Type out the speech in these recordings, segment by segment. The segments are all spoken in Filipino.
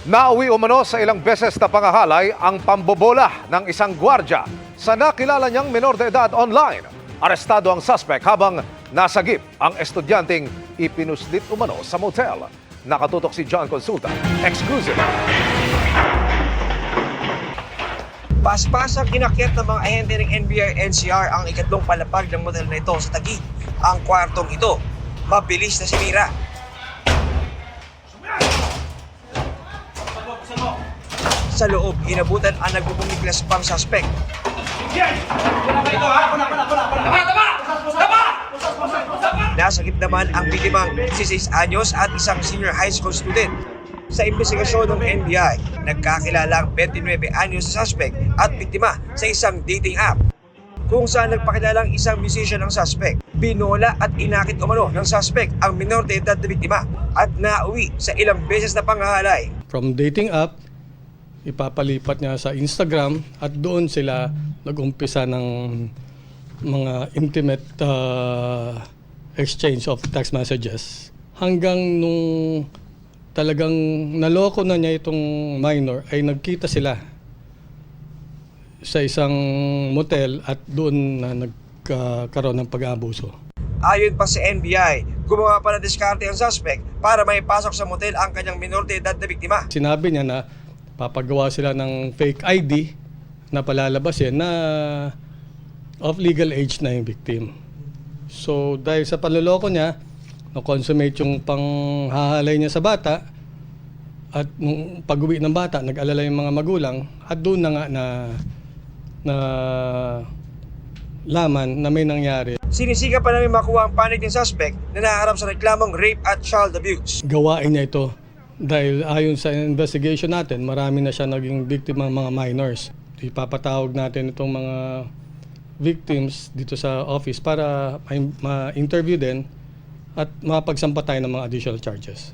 Nauwi umano sa ilang beses na pangahalay ang pambobola ng isang gwardya sa nakilala niyang menor de edad online. Arestado ang suspect habang nasagip ang estudyanteng ipinuslit umano sa motel. Nakatutok si John Consulta. Exclusive. Paspasang inakyat ng mga ahente ng NBI-NCR ang ikatlong palapag ng motel na ito sa Taguig. Ang kwartong ito, mabilis na sinira. Sa loob, inabutan ang nagbubumiglas pang suspect. Nasagip naman ang biktimang 16 anyos at isang senior high school student. Sa investigasyon ng NBI, nagkakilala ang 29 anyos na suspect at biktima sa isang dating app, kung saan nagpakilala ang isang musician ng suspect. Binola at inakit umano ng suspect ang minor de edad na biktima at nauwi sa ilang beses na panghahalay. From dating app, ipapalipat niya sa Instagram at doon sila nag-umpisa ng mga intimate exchange of text messages. Hanggang nung talagang naloko na niya itong minor ay nagkita sila sa isang motel at doon na nagkaroon ng pag-aabuso. Ayon pa sa NBI, gumawa pa ng diskarte ang suspect para maipasok sa motel ang kanyang minor de edad na biktima. Sinabi niya na papagawa sila ng fake ID na palalabasin na of legal age na yung victim. So dahil sa panloloko niya, na-consummate yung panghahalay niya sa bata at nung pag-uwi ng bata, nag-alala yung mga magulang at doon na nga na laman na may nangyari. Sinisika pa namin makuha ang panig ng suspect na naharap sa reklamong rape at child abuse. Gawain niya ito dahil ayon sa investigation natin, marami na siya naging biktima ng mga minors. Ipapatawag natin itong mga victims dito sa office para ma-interview din at mapagsampa tayo ng mga additional charges.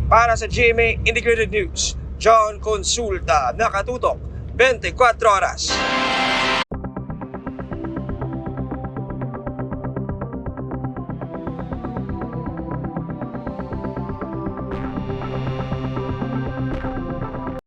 Para sa GMA Integrated News, John Consulta, nakatutok 24 oras.